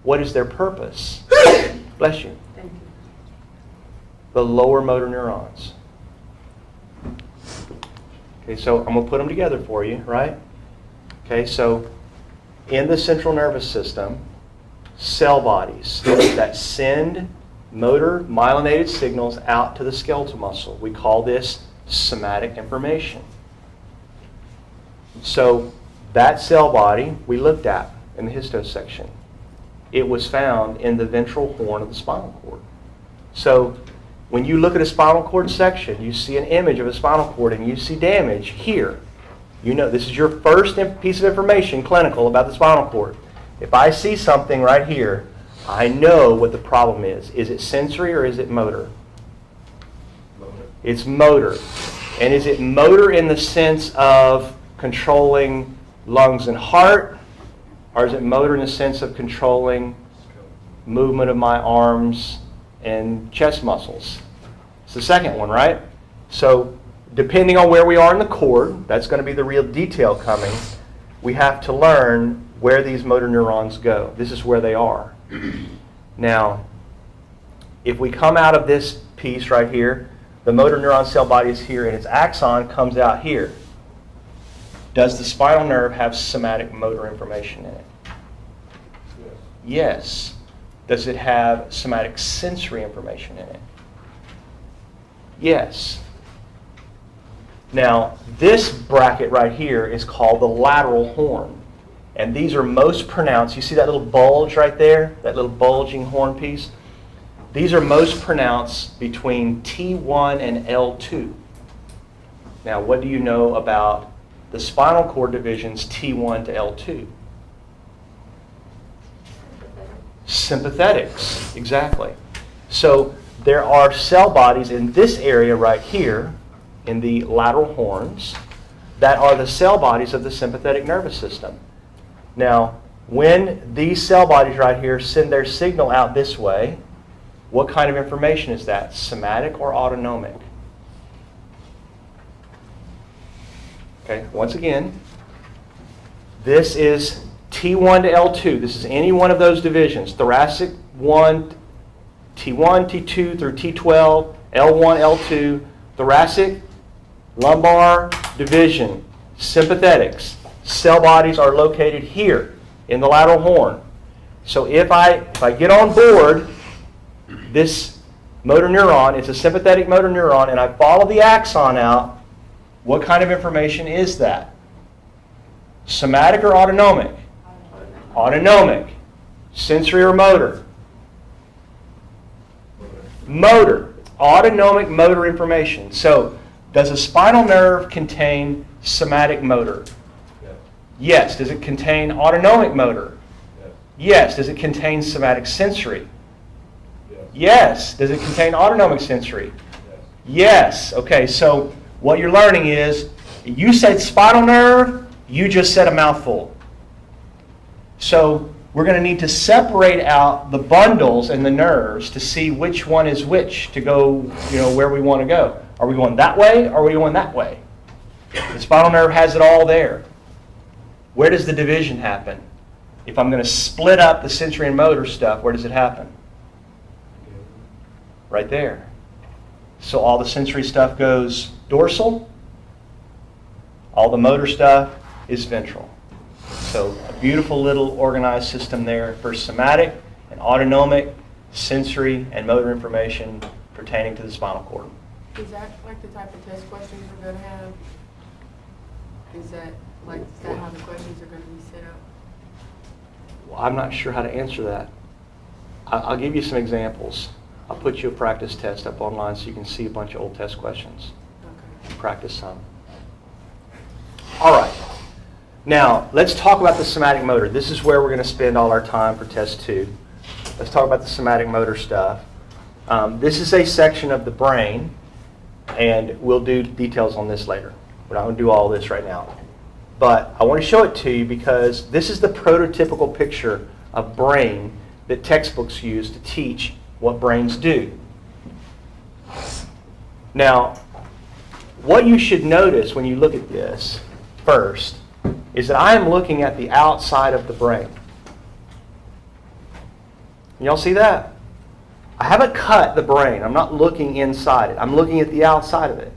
What is their purpose? Bless you. Thank you. The lower motor neurons. Okay, so I'm going to put them together for you, right? Okay, so in the central nervous system, cell bodies that send motor myelinated signals out to the skeletal muscle. We call this somatic information. So that cell body we looked at in the histose section. It was found in the ventral horn of the spinal cord. So when you look at a spinal cord section, you see an image of a spinal cord and you see damage here. You know, this is your first piece of information, clinical, about the spinal cord. If I see something right here, I know what the problem is. Is it sensory or is it motor? Motor. It's motor. And is it motor in the sense of controlling lungs and heart? Or is it motor in the sense of controlling movement of my arms and chest muscles? It's the second one, right? So depending on where we are in the cord, that's going to be the real detail coming. We have to learn where these motor neurons go. This is where they are. Now, if we come out of this piece right here, the motor neuron cell body is here and its axon comes out here. Does the spinal nerve have somatic motor information in it? Yes. Does it have somatic sensory information in it? Yes. Now, this bracket right here is called the lateral horn. And these are most pronounced. You see that little bulge right there? That little bulging horn piece? These are most pronounced between T1 and L2. Now, what do you know about the spinal cord divisions T1 to L2? Sympathetics, exactly. So there are cell bodies in this area right here, in the lateral horns, that are the cell bodies of the sympathetic nervous system. Now, when these cell bodies right here send their signal out this way, what kind of information is that? Somatic or autonomic? Okay, once again, this is T1 to L2. This is any one of those divisions. Thoracic 1, T1, T2 through T12, L1, L2, thoracic, lumbar division, sympathetics. Cell bodies are located here in the lateral horn. So if I get on board this motor neuron, it's a sympathetic motor neuron, and I follow the axon out, what kind of information is that? Somatic or autonomic? Autonomic. Sensory or motor? Motor. Autonomic motor information. So, does a spinal nerve contain somatic motor? Yes. Does it contain autonomic motor? Yes. Does it contain somatic sensory? Yes. Does it contain autonomic sensory? Yes. Okay, so what you're learning is, you said spinal nerve, you just said a mouthful. So we're going to need to separate out the bundles and the nerves to see which one is which to go, where we want to go. Are we going that way or are we going that way? The spinal nerve has it all there. Where does the division happen? If I'm going to split up the sensory and motor stuff, where does it happen? Right there. So all the sensory stuff goes dorsal. All the motor stuff is ventral. So a beautiful little organized system there for somatic and autonomic, sensory, and motor information pertaining to the spinal cord. Is that like the type of test questions we're going to have? Is that how the questions are going to be set up? Well, I'm not sure how to answer that. I'll give you some examples. I'll put you a practice test up online so you can see a bunch of old test questions. Okay. Practice some. All right. Now, let's talk about the somatic motor. This is where we're going to spend all our time for test 2. Let's talk about the somatic motor stuff. This is a section of the brain, and we'll do details on this later. We're not going to do all this right now. But I want to show it to you because this is the prototypical picture of brain that textbooks use to teach what brains do. Now, what you should notice when you look at this first is that I am looking at the outside of the brain. Y'all see that? I haven't cut the brain. I'm not looking inside it. I'm looking at the outside of it.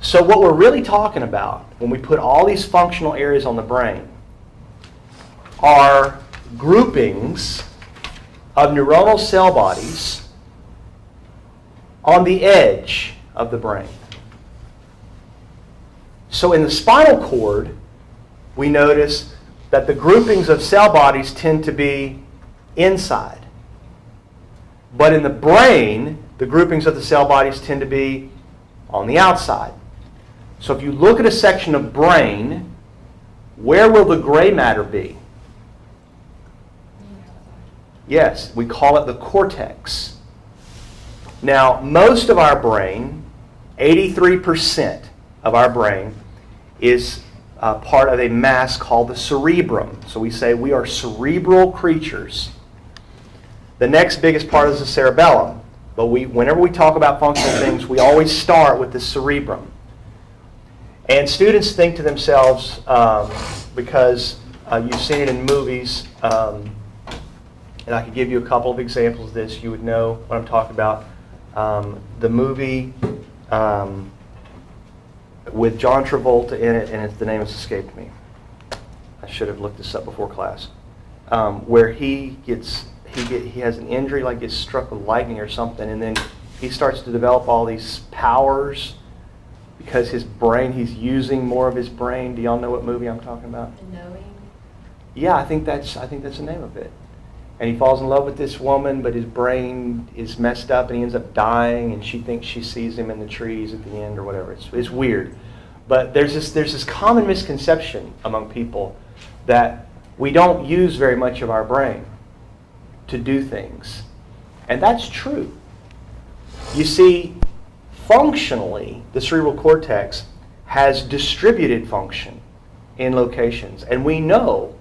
So what we're really talking about when we put all these functional areas on the brain are groupings of neuronal cell bodies on the edge of the brain. So in the spinal cord, we notice that the groupings of cell bodies tend to be inside. But in the brain, the groupings of the cell bodies tend to be on the outside. So if you look at a section of brain, where will the gray matter be? Yes, we call it the cortex. Now, most of our brain, 83% of our brain, is part of a mass called the cerebrum. So we say we are cerebral creatures. The next biggest part is the cerebellum. But whenever we talk about functional things, we always start with the cerebrum. And students think to themselves, because you've seen it in movies, and I could give you a couple of examples of this, you would know what I'm talking about. The movie with John Travolta in it, and the name has escaped me. I should have looked this up before class. Where he has an injury, like gets struck with lightning or something, and then he starts to develop all these powers because his brain, he's using more of his brain. Do y'all know what movie I'm talking about? The Knowing? Yeah, I think that's the name of it. And he falls in love with this woman, but his brain is messed up, and he ends up dying, and she thinks she sees him in the trees at the end or whatever. It's weird. But there's this common misconception among people that we don't use very much of our brain to do things. And that's true. You see, functionally, the cerebral cortex has distributed function in locations. And we know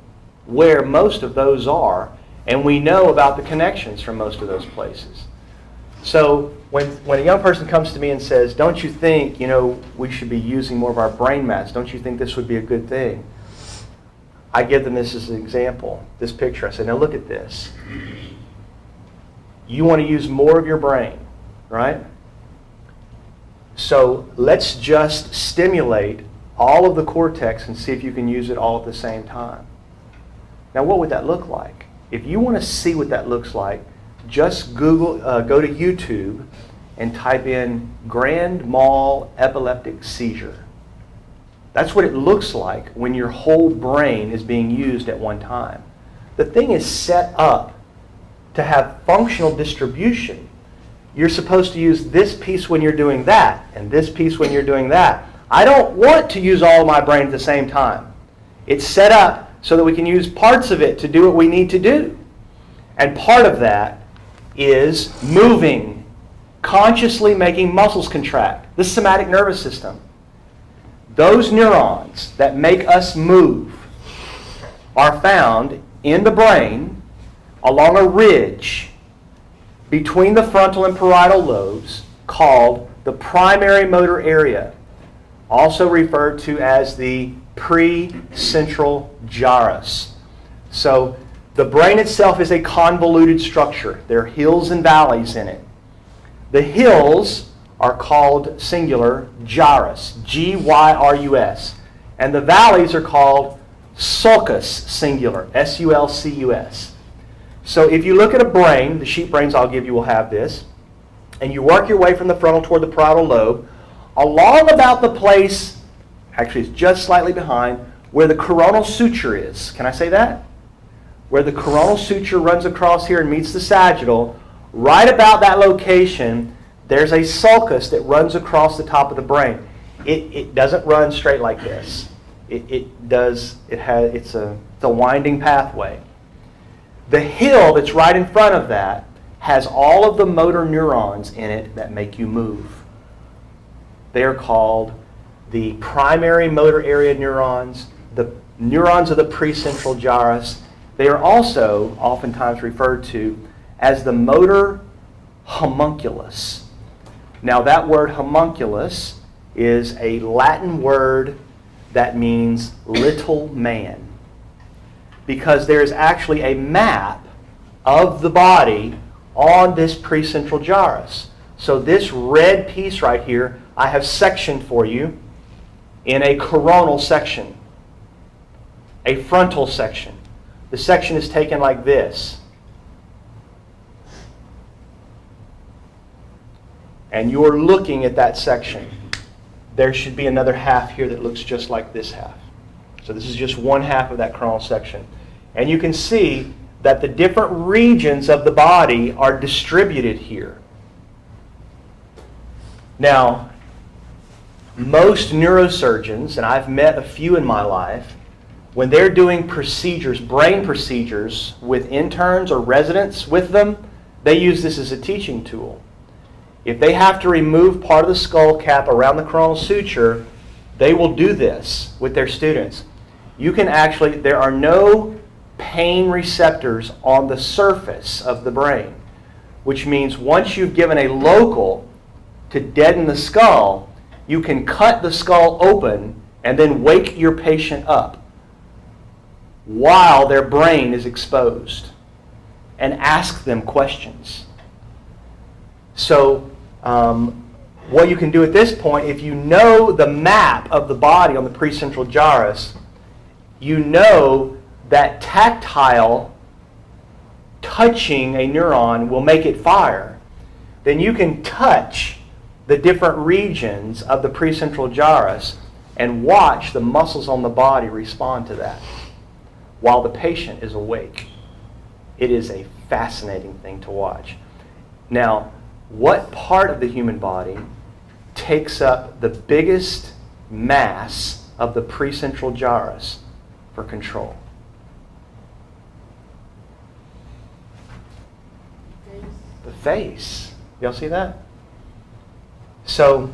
where most of those are, and we know about the connections from most of those places. So when a young person comes to me and says, don't you think, we should be using more of our brain mass? Don't you think this would be a good thing? I give them this as an example, this picture. I say, now look at this. You want to use more of your brain, right? So let's just stimulate all of the cortex and see if you can use it all at the same time. Now what would that look like? If you want to see what that looks like, just go to YouTube and type in grand mal epileptic seizure. That's what it looks like when your whole brain is being used at one time. The thing is set up to have functional distribution. You're supposed to use this piece when you're doing that, and this piece when you're doing that. I don't want to use all of my brain at the same time. It's set up so that we can use parts of it to do what we need to do. And part of that is moving, consciously making muscles contract, the somatic nervous system. Those neurons that make us move are found in the brain along a ridge between the frontal and parietal lobes called the primary motor area, also referred to as the precentral gyrus. So the brain itself is a convoluted structure. There are hills and valleys in it. The hills are called singular gyrus, G-Y-R-U-S. And the valleys are called sulcus, singular, S-U-L-C-U-S. So if you look at a brain, the sheep brains I'll give you will have this, and you work your way from the frontal toward the parietal lobe, along about the place, actually it's just slightly behind, where the coronal suture is. Can I say that? Where the coronal suture runs across here and meets the sagittal, right about that location, there's a sulcus that runs across the top of the brain. It doesn't run straight like this. It's a winding pathway. The hill that's right in front of that has all of the motor neurons in it that make you move. They are called the primary motor area neurons, the neurons of the precentral gyrus. They are also oftentimes referred to as the motor homunculus. Now that word homunculus is a Latin word that means little man. because there is actually a map of the body on this precentral gyrus. So this red piece right here, I have sectioned for you in a coronal section, a frontal section. The section is taken like this. And you're looking at that section. There should be another half here that looks just like this half. So this is just one half of that coronal section. And you can see that the different regions of the body are distributed here. Now, most neurosurgeons, and I've met a few in my life, when they're doing procedures, brain procedures, with interns or residents with them, they use this as a teaching tool. If they have to remove part of the skull cap around the coronal suture, they will do this with their students. You can actually, there are no pain receptors on the surface of the brain, which means once you've given a local to deaden the skull, you can cut the skull open and then wake your patient up while their brain is exposed and ask them questions. So what you can do at this point, if you know the map of the body on the precentral gyrus, you know that tactile touching a neuron will make it fire, then you can touch the different regions of the precentral gyrus and watch the muscles on the body respond to that while the patient is awake. It is a fascinating thing to watch. Now, what part of the human body takes up the biggest mass of the precentral gyrus for control? The face. Y'all see that? So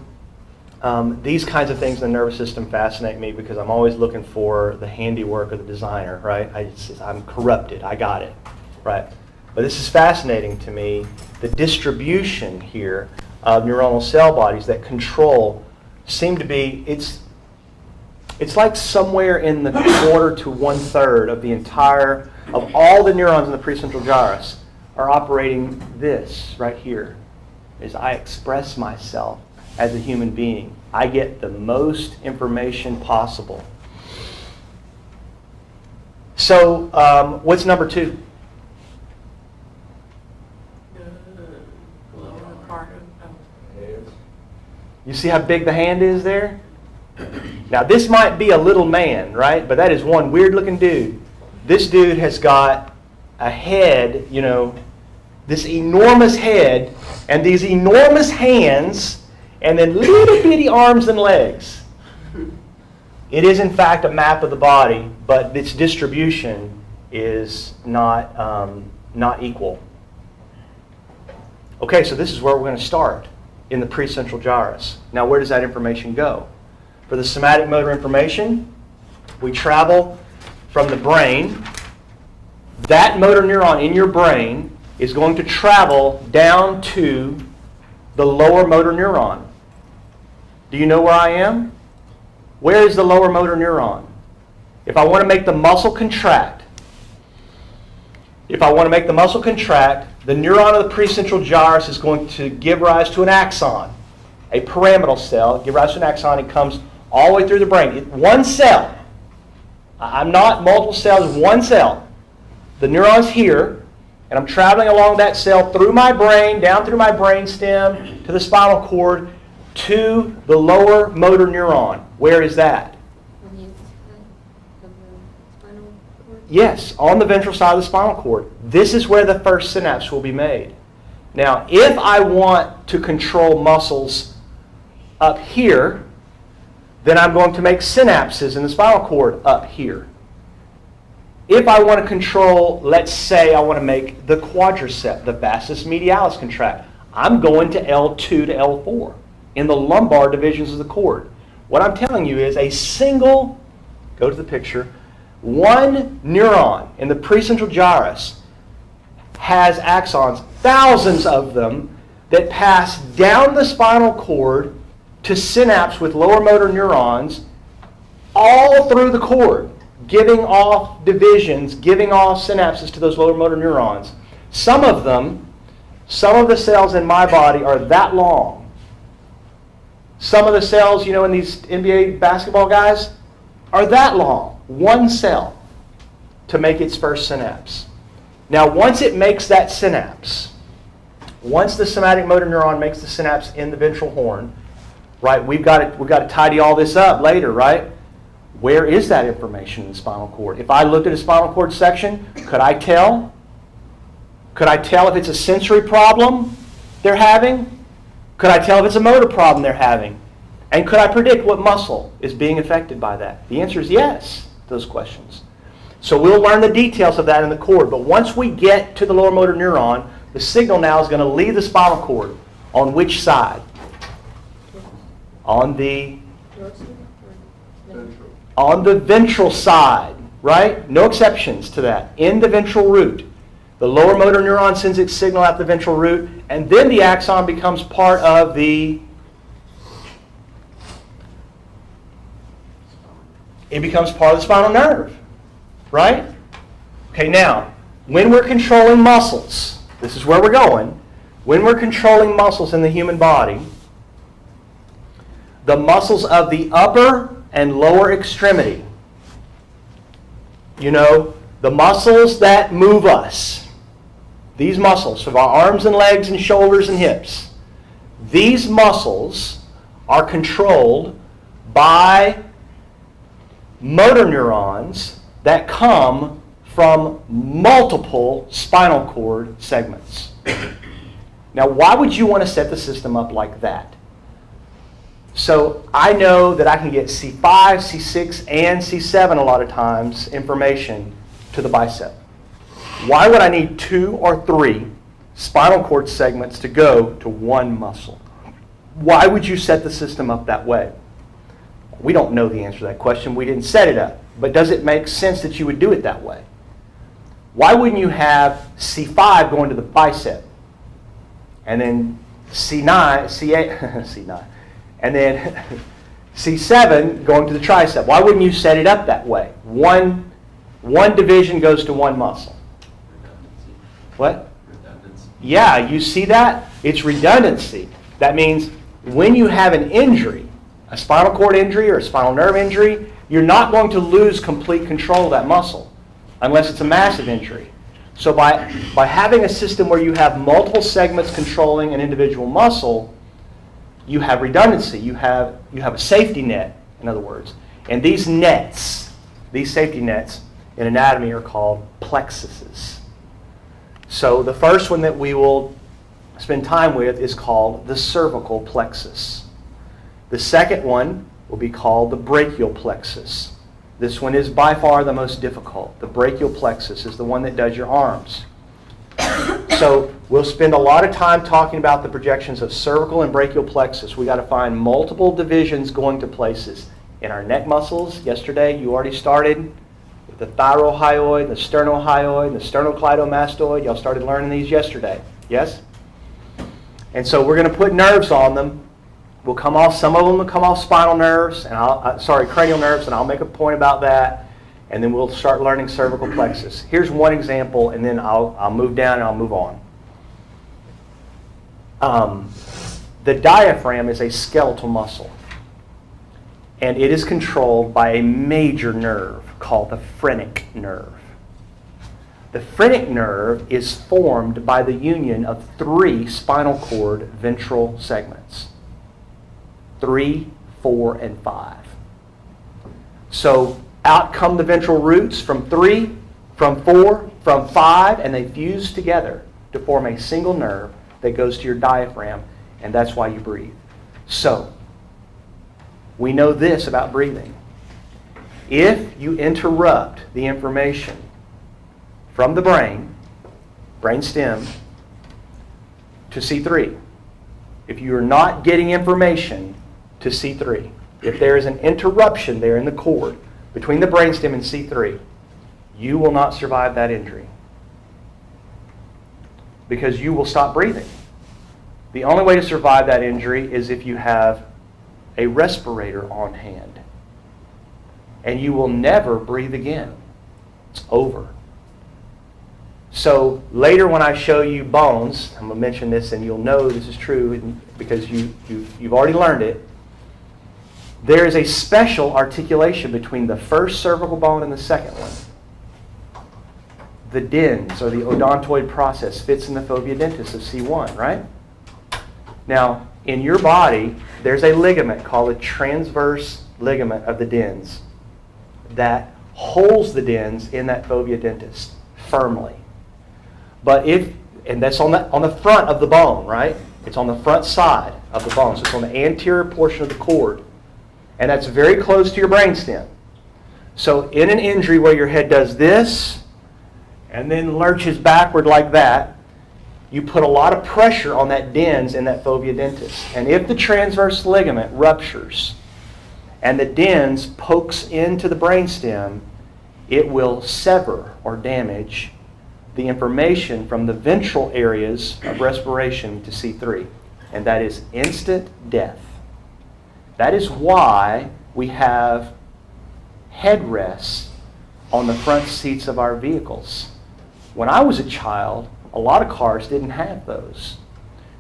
these kinds of things in the nervous system fascinate me because I'm always looking for the handiwork of the designer, right? I'm corrupted. I got it, right? But this is fascinating to me, the distribution here of neuronal cell bodies that control seem to be, it's like somewhere in the quarter to 1/3 of the entire, of all the neurons in the precentral gyrus are operating this right here, as I express myself as a human being. I get the most information possible. So what's number 2? You see how big the hand is there? Now this might be a little man, right? But that is one weird looking dude. This dude has got a head, you know, this enormous head and these enormous hands and then little bitty arms and legs. It is in fact a map of the body, but its distribution is not equal. Okay, so this is where we're going to start, in the precentral gyrus. Now, where does that information go? For the somatic motor information, we travel from the brain. That motor neuron in your brain is going to travel down to the lower motor neuron. Do you know where I am? Where is the lower motor neuron? If I want to make the muscle contract, the neuron of the precentral gyrus is going to give rise to an axon, a pyramidal cell. Give rise to an axon. It comes all the way through the brain. One cell. I'm not multiple cells, one cell. The neuron's here, and I'm traveling along that cell through my brain, down through my brain stem, to the spinal cord, to the lower motor neuron. Where is that? On the inside of the spinal cord? Yes, on the ventral side of the spinal cord. This is where the first synapse will be made. Now, if I want to control muscles up here, then I'm going to make synapses in the spinal cord up here. If I want to control, let's say I want to make the quadricep, the vastus medialis contract, I'm going to L2 to L4 in the lumbar divisions of the cord. What I'm telling you is a single, go to the picture, one neuron in the precentral gyrus has axons, thousands of them, that pass down the spinal cord to synapse with lower motor neurons all through the cord. giving off divisions, giving off synapses to those lower motor neurons. Some of the cells in my body are that long. Some of the cells, in these NBA basketball guys, are that long. One cell to make its first synapse. Now, once it makes that synapse, once the somatic motor neuron makes the synapse in the ventral horn, right, we've got to tidy all this up later, right? Where is that information in the spinal cord? If I looked at a spinal cord section, could I tell? Could I tell if it's a sensory problem they're having? Could I tell if it's a motor problem they're having? And could I predict what muscle is being affected by that? The answer is yes to those questions. So we'll learn the details of that in the cord. But once we get to the lower motor neuron, the signal now is going to leave the spinal cord. On which side? On the ventral side, right? No exceptions to that. In the ventral root. The lower motor neuron sends its signal out the ventral root, and then the axon becomes part of the spinal nerve, right? Okay, now, when we're controlling muscles, this is where we're going. When we're controlling muscles in the human body, the muscles of the upper and lower extremity, the muscles that move us, these muscles of our arms and legs and shoulders and hips, these muscles are controlled by motor neurons that come from multiple spinal cord segments. Now, why would you want to set the system up like that? So I know that I can get C5, C6, and C7 a lot of times information to the bicep. Why would I need 2 or 3 spinal cord segments to go to one muscle? Why would you set the system up that way? We don't know the answer to that question. We didn't set it up. But does it make sense that you would do it that way? Why wouldn't you have C5 going to the bicep? And then C9, C8, C9, and then C7 going to the tricep? Why wouldn't you set it up that way? One division goes to one muscle. What? Redundancy. Yeah, you see that? It's redundancy. That means when you have an injury, a spinal cord injury or a spinal nerve injury, you're not going to lose complete control of that muscle unless it's a massive injury. So by having a system where you have multiple segments controlling an individual muscle, you have redundancy. You have a safety net, in other words. And these nets, these safety nets in anatomy are called plexuses. So the first one that we will spend time with is called the cervical plexus. The second one will be called the brachial plexus. This one is by far the most difficult. The brachial plexus is the one that does your arms. So we'll spend a lot of time talking about the projections of cervical and brachial plexus. We got to find multiple divisions going to places. In our neck muscles, yesterday you already started with the thyrohyoid, the sternohyoid, the sternocleidomastoid. Y'all started learning these yesterday. Yes? And so we're going to put nerves on them. We'll come off, some of them will come off spinal nerves, and cranial nerves, and I'll make a point about that. And then we'll start learning cervical plexus. Here's one example, and then I'll move down and I'll move on. The diaphragm is a skeletal muscle, and it is controlled by a major nerve called the phrenic nerve. The phrenic nerve is formed by the union of 3 spinal cord ventral segments. 3, 4, and 5. So out come the ventral roots from 3, from 4, from 5, and they fuse together to form a single nerve that goes to your diaphragm, and that's why you breathe. So, we know this about breathing. If you interrupt the information from the brain stem, to C3, if you are not getting information to C3, if there is an interruption there in the cord between the brainstem and C3, you will not survive that injury because you will stop breathing. The only way to survive that injury is if you have a respirator on hand. and you will never breathe again. It's over. So later when I show you bones, I'm going to mention this and you'll know this is true because you've already learned it. There is a special articulation between the first cervical bone and the second one. The dens, or the odontoid process, fits in the fovea dentis of C1, right? Now, in your body, there's a ligament called a transverse ligament of the dens that holds the dens in that fovea dentis firmly. But and that's on the front of the bone, right? It's on the front side of the bone. So it's on the anterior portion of the cord. And that's very close to your brainstem. So in an injury where your head does this and then lurches backward like that, you put a lot of pressure on that dens in that fovea dentis. And if the transverse ligament ruptures and the dens pokes into the brainstem, it will sever or damage the information from the ventral areas of respiration to C3. And that is instant death. That is why we have headrests on the front seats of our vehicles. When I was a child, a lot of cars didn't have those.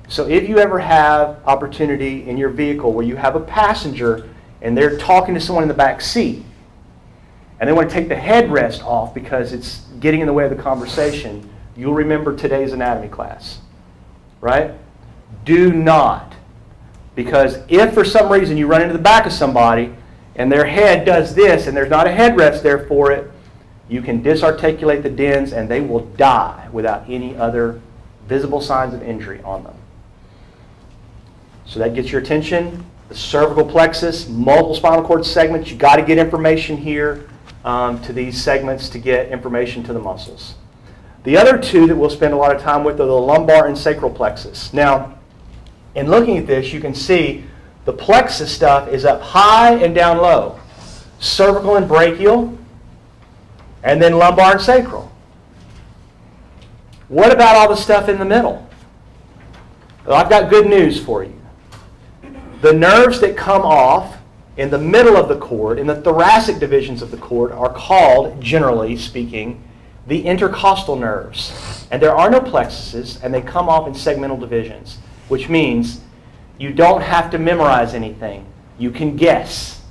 So if you ever have opportunity in your vehicle where you have a passenger and they're talking to someone in the back seat, and they want to take the headrest off because it's getting in the way of the conversation, you'll remember today's anatomy class, right? Do not. Because if for some reason you run into the back of somebody and their head does this and there's not a headrest there for it, you can disarticulate the dens and they will die without any other visible signs of injury on them. So that gets your attention. The cervical plexus, multiple spinal cord segments. You've got to get information here to these segments to get information to the muscles. The other two that we'll spend a lot of time with are the lumbar and sacral plexus. Now, in looking at this, you can see the plexus stuff is up high and down low. Cervical and brachial, and then lumbar and sacral. What about all the stuff in the middle? Well, I've got good news for you. The nerves that come off in the middle of the cord, in the thoracic divisions of the cord, are called, generally speaking, the intercostal nerves. And there are no plexuses, and they come off in segmental divisions, which means you don't have to memorize anything. You can guess.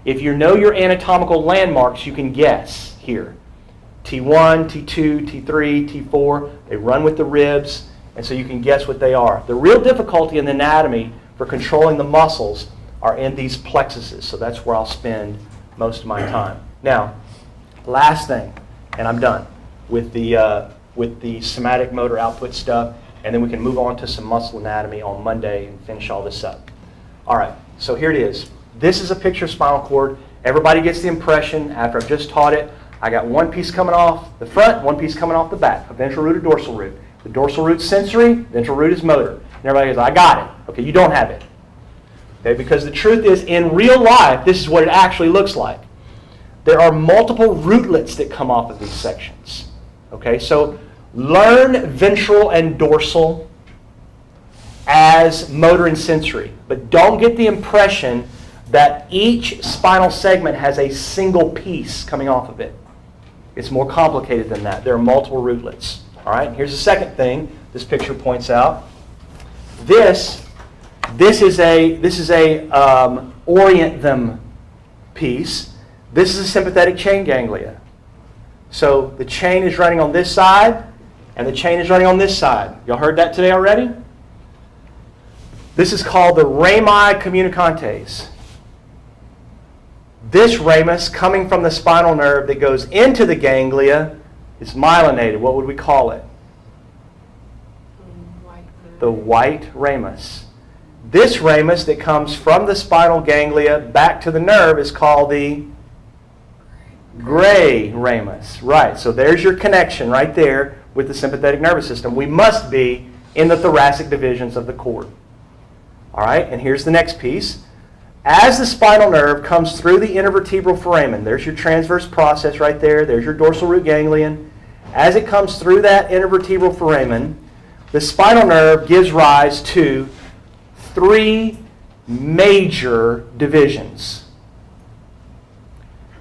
If you know your anatomical landmarks, you can guess here. T1, T2, T3, T4, they run with the ribs, and so you can guess what they are. The real difficulty in the anatomy for controlling the muscles are in these plexuses, so that's where I'll spend most of my time. Now, last thing, and I'm done with the somatic motor output stuff, and then we can move on to some muscle anatomy on Monday and finish all this up. All right, so here it is. This is a picture of spinal cord. Everybody gets the impression, after I've just taught it, I got one piece coming off the front, one piece coming off the back, a ventral root or dorsal root. The dorsal root's sensory, ventral root is motor. And everybody goes, I got it. Okay, you don't have it. Okay, because the truth is, in real life, this is what it actually looks like. There are multiple rootlets that come off of these sections. Okay, so learn ventral and dorsal as motor and sensory, but don't get the impression that each spinal segment has a single piece coming off of it. It's more complicated than that. There are multiple rootlets. All right, here's the second thing this picture points out. This is a orient them piece. This is a sympathetic chain ganglia. So the chain is running on this side, and the chain is running on this side. Y'all heard that today already? This is called the rami communicantes. This ramus, coming from the spinal nerve that goes into the ganglia, is myelinated. What would we call it? The white ramus. This ramus that comes from the spinal ganglia back to the nerve is called the gray ramus. Right, so there's your connection right there with the sympathetic nervous system. We must be in the thoracic divisions of the cord. All right, and here's the next piece. As the spinal nerve comes through the intervertebral foramen, there's your transverse process right there, there's your dorsal root ganglion. As it comes through that intervertebral foramen, the spinal nerve gives rise to three major divisions.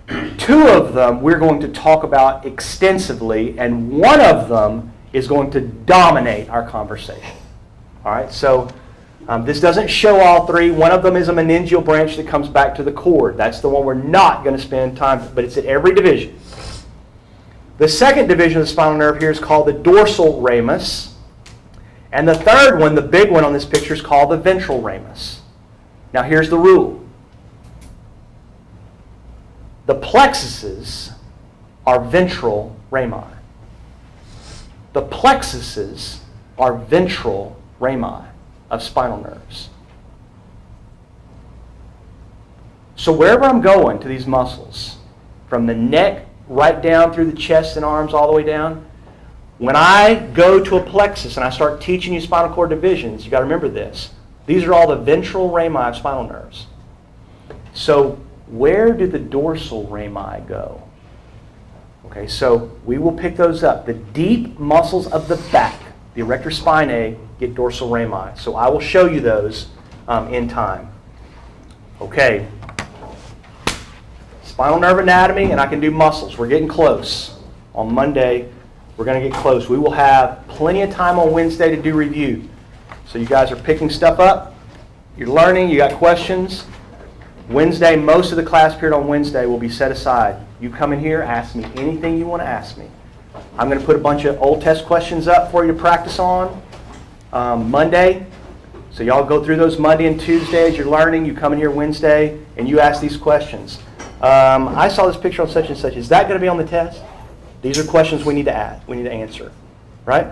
2 of them we're going to talk about extensively, and 1 of them is going to dominate our conversation. All right, so this doesn't show all 3. One of them is a meningeal branch that comes back to the cord. That's the one we're not going to spend time, but it's at every division. The second division of the spinal nerve here is called the dorsal ramus. And the third one, the big one on this picture, is called the ventral ramus. Now here's the rule. The plexuses are ventral rami. The plexuses are ventral rami of spinal nerves. So wherever I'm going to these muscles, from the neck right down through the chest and arms all the way down, when I go to a plexus and I start teaching you spinal cord divisions, you got to remember this. These are all the ventral rami of spinal nerves. So where do the dorsal rami go? Okay, so we will pick those up. The deep muscles of the back, the erector spinae, get dorsal rami. So I will show you those in time. Okay. Spinal nerve anatomy, and I can do muscles. We're getting close. On Monday, we're going to get close. We will have plenty of time on Wednesday to do review. So you guys are picking stuff up. You're learning. You got questions. Wednesday, most of the class period on Wednesday will be set aside. You come in here, ask me anything you want to ask me. I'm going to put a bunch of old test questions up for you to practice on Monday. So y'all go through those Monday and Tuesday as you're learning. You come in here Wednesday and you ask these questions. I saw this picture on such and such. Is that going to be on the test? These are questions we need to ask. We need to answer. Right?